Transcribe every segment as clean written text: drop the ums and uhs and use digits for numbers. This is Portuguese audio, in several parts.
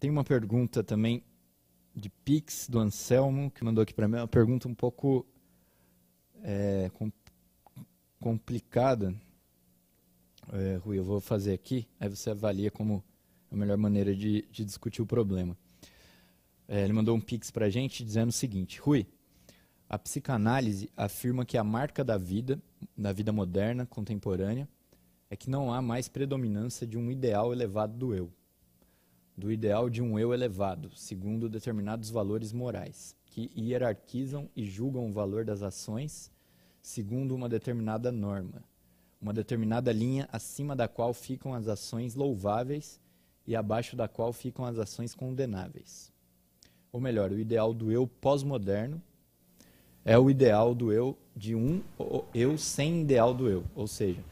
Tem uma pergunta também de Pix, do Anselmo, que mandou aqui para mim. Uma pergunta um pouco complicada. Rui, eu vou fazer aqui, aí você avalia como a melhor maneira de discutir o problema. Ele mandou um Pix para a gente dizendo o seguinte: Rui, a psicanálise afirma que a marca da vida moderna, contemporânea, é que não há mais predominância de um ideal elevado do ideal de um eu elevado, segundo determinados valores morais, que hierarquizam e julgam o valor das ações segundo uma determinada norma, uma determinada linha acima da qual ficam as ações louváveis e abaixo da qual ficam as ações condenáveis. Ou melhor, o ideal do eu pós-moderno é o ideal do eu de um eu sem ideal do eu, ou seja,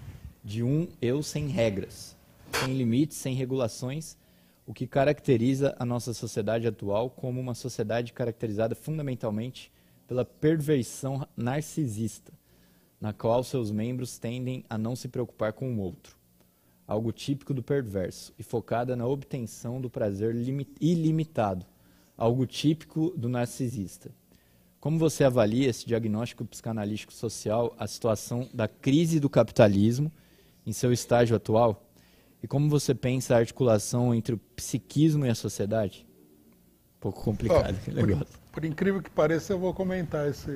de um eu sem regras, sem limites, sem regulações, o que caracteriza a nossa sociedade atual como uma sociedade caracterizada fundamentalmente pela perversão narcisista, na qual seus membros tendem a não se preocupar com o outro, algo típico do perverso, e focada na obtenção do prazer ilimitado, algo típico do narcisista. Como você avalia esse diagnóstico psicanalítico social, a situação da crise do capitalismo em seu estágio atual? E como você pensa a articulação entre o psiquismo e a sociedade? Um pouco complicado. Por incrível que pareça, eu vou comentar esse...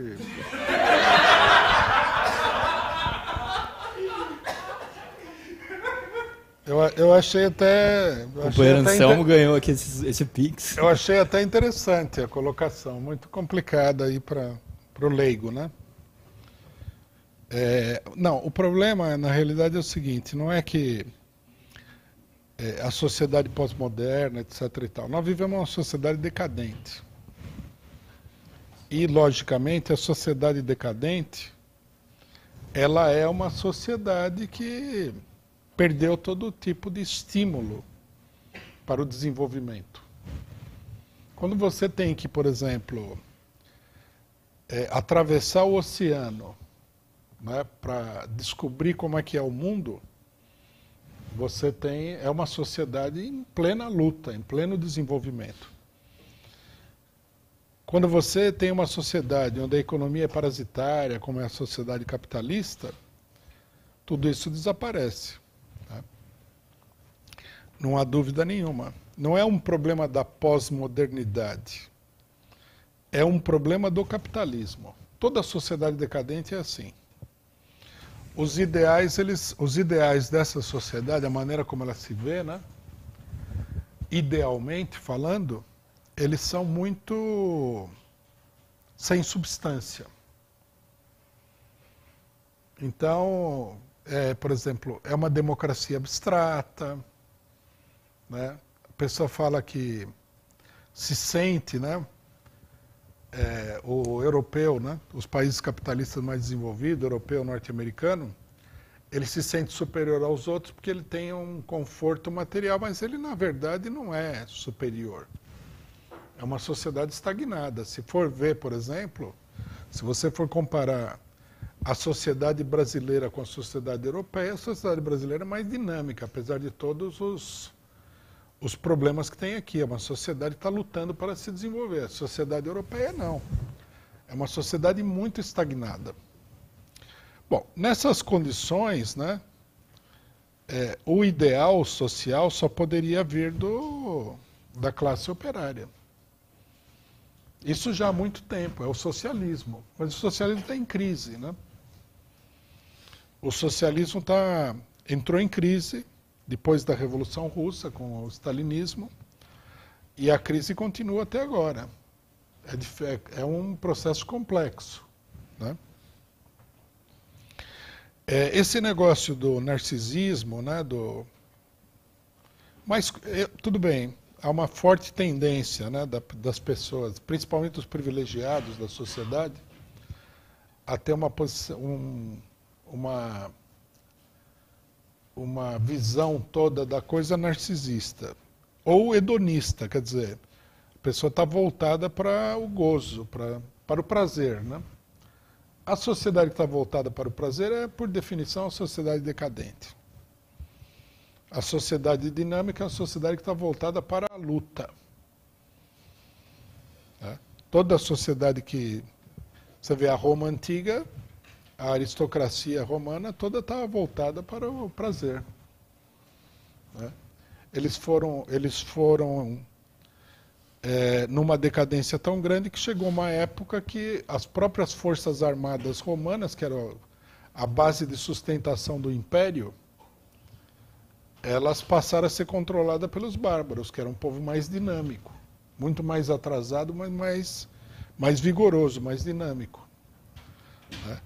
Eu achei até... O companheiro Anselmo ganhou aqui esse Pix. Eu achei até interessante a colocação, muito complicada aí para o leigo, né? Não, o problema, na realidade, é o seguinte, não é que a sociedade pós-moderna, etc. e tal. Nós vivemos uma sociedade decadente. E, logicamente, a sociedade decadente, ela é uma sociedade que perdeu todo tipo de estímulo para o desenvolvimento. Quando você tem que, por exemplo, atravessar o oceano, né, para descobrir como é que é o mundo, você é uma sociedade em plena luta, em pleno desenvolvimento. Quando você tem uma sociedade onde a economia é parasitária, como é a sociedade capitalista, tudo isso desaparece. Tá? Não há dúvida nenhuma. Não é um problema da pós-modernidade. É um problema do capitalismo. Toda sociedade decadente é assim. Os ideais dessa sociedade, a maneira como ela se vê, né? Idealmente falando, eles são muito sem substância. Então, por exemplo, é uma democracia abstrata, né? A pessoa fala que se sente, né? O europeu, né? Os países capitalistas mais desenvolvidos, europeu, norte-americano, ele se sente superior aos outros porque ele tem um conforto material, mas ele, na verdade, não é superior. É uma sociedade estagnada. Se for ver, por exemplo, se você for comparar a sociedade brasileira com a sociedade europeia, a sociedade brasileira é mais dinâmica, apesar de todos os problemas que tem aqui. É uma sociedade que está lutando para se desenvolver. A sociedade europeia não. É uma sociedade muito estagnada. Bom, nessas condições, né, o ideal social só poderia vir da classe operária. Isso já há muito tempo, é o socialismo. Mas o socialismo está em crise, né? O socialismo entrou em crise depois da Revolução Russa, com o stalinismo, e a crise continua até agora. É um processo complexo, né? Esse negócio do narcisismo, né, mas tudo bem, há uma forte tendência, né, das pessoas, principalmente os privilegiados da sociedade, a ter uma visão toda da coisa narcisista, ou hedonista, quer dizer, a pessoa está voltada para o gozo, para o prazer, né? A sociedade que está voltada para o prazer é, por definição, a sociedade decadente. A sociedade dinâmica é a sociedade que está voltada para a luta. toda a sociedade que... Você vê a Roma antiga, a aristocracia romana toda estava voltada para o prazer. Né? Eles foram numa decadência tão grande que chegou uma época que as próprias forças armadas romanas, que eram a base de sustentação do império, elas passaram a ser controladas pelos bárbaros, que era um povo mais dinâmico, muito mais atrasado, mas mais vigoroso, mais dinâmico. Né?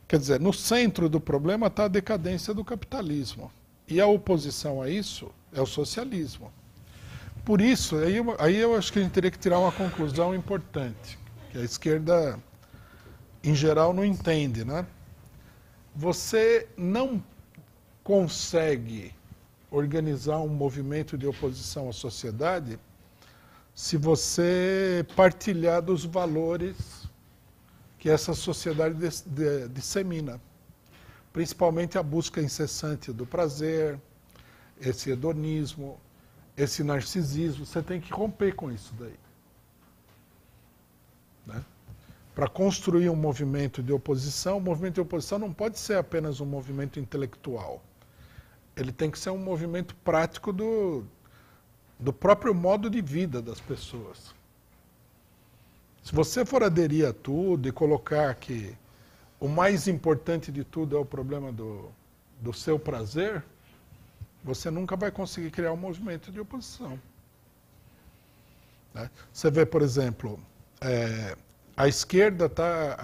Quer dizer, no centro do problema está a decadência do capitalismo. E a oposição a isso é o socialismo. Por isso, aí eu acho que a gente teria que tirar uma conclusão importante, que a esquerda, em geral, não entende, né? Você não consegue organizar um movimento de oposição à sociedade se você partilhar dos valores que essa sociedade dissemina. Principalmente a busca incessante do prazer, esse hedonismo, esse narcisismo. Você tem que romper com isso daí. Né? Para construir um movimento de oposição, o movimento de oposição não pode ser apenas um movimento intelectual. Ele tem que ser um movimento prático do próprio modo de vida das pessoas. Se você for aderir a tudo e colocar que o mais importante de tudo é o problema do seu prazer, você nunca vai conseguir criar um movimento de oposição. Né? Você vê, por exemplo, a esquerda tá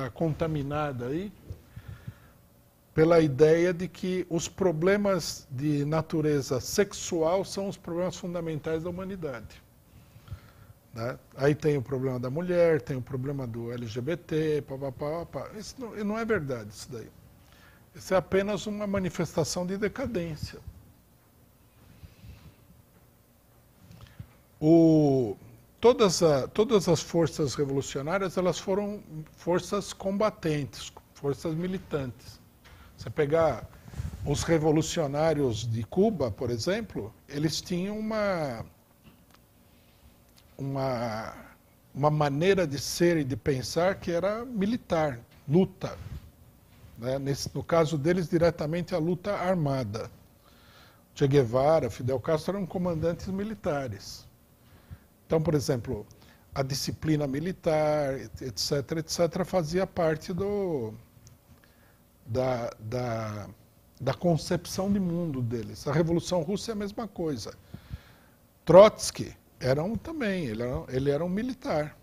contaminada aí pela ideia de que os problemas de natureza sexual são os problemas fundamentais da humanidade. Né? Aí tem o problema da mulher, tem o problema do LGBT, papapá. Isso não é verdade, isso daí. Isso é apenas uma manifestação de decadência. Todas as forças revolucionárias, elas foram forças combatentes, forças militantes. Você pegar os revolucionários de Cuba, por exemplo, eles tinham uma maneira de ser e de pensar que era militar, luta. Né? No caso deles, diretamente a luta armada. Che Guevara, Fidel Castro eram comandantes militares. Então, por exemplo, a disciplina militar, etc., fazia parte da concepção de mundo deles. A Revolução Russa é a mesma coisa. Trotsky ele era um militar.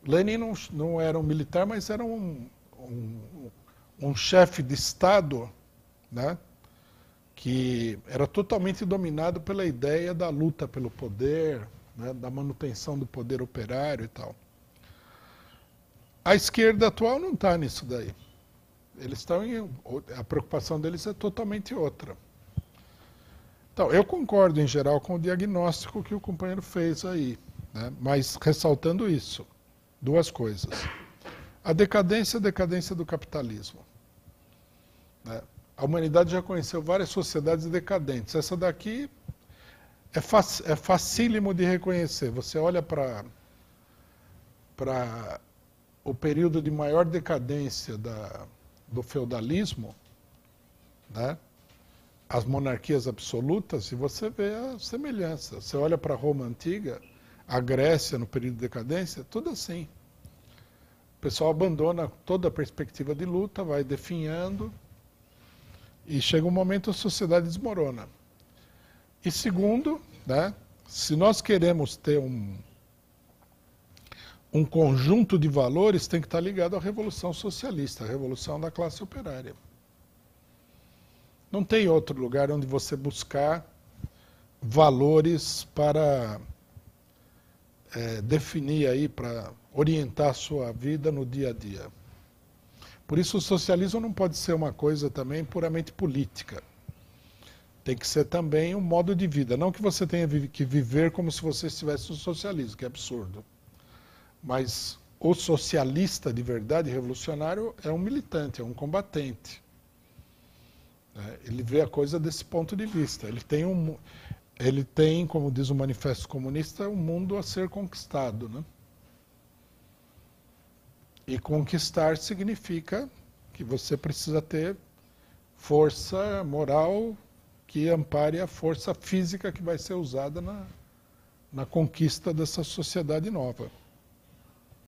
Lenin não era um militar, mas era um chefe de Estado, né, que era totalmente dominado pela ideia da luta pelo poder, né, da manutenção do poder operário e tal. A esquerda atual não está nisso daí. A preocupação deles é totalmente outra. Então, eu concordo em geral com o diagnóstico que o companheiro fez aí, né, mas ressaltando isso, duas coisas. A decadência do capitalismo. Né? A humanidade já conheceu várias sociedades decadentes. Essa daqui é facílimo de reconhecer. Você olha para o período de maior decadência do feudalismo, né? As monarquias absolutas, e você vê a semelhança. Você olha para a Roma antiga, a Grécia no período de decadência, tudo assim. O pessoal abandona toda a perspectiva de luta, vai definhando, e chega um momento a sociedade desmorona. E segundo, né, se nós queremos ter um conjunto de valores, tem que estar ligado à Revolução Socialista, a Revolução da classe operária. Não tem outro lugar onde você buscar valores para definir aí, para orientar a sua vida no dia a dia. Por isso o socialismo não pode ser uma coisa também puramente política. Tem que ser também um modo de vida. Não que você tenha que viver como se você estivesse no socialismo, que é absurdo. Mas o socialista de verdade, revolucionário, é um militante, é um combatente. Ele vê a coisa desse ponto de vista. ele tem, como diz o Manifesto Comunista, um mundo a ser conquistado, né? E conquistar significa que você precisa ter força moral que ampare a força física que vai ser usada na conquista dessa sociedade nova.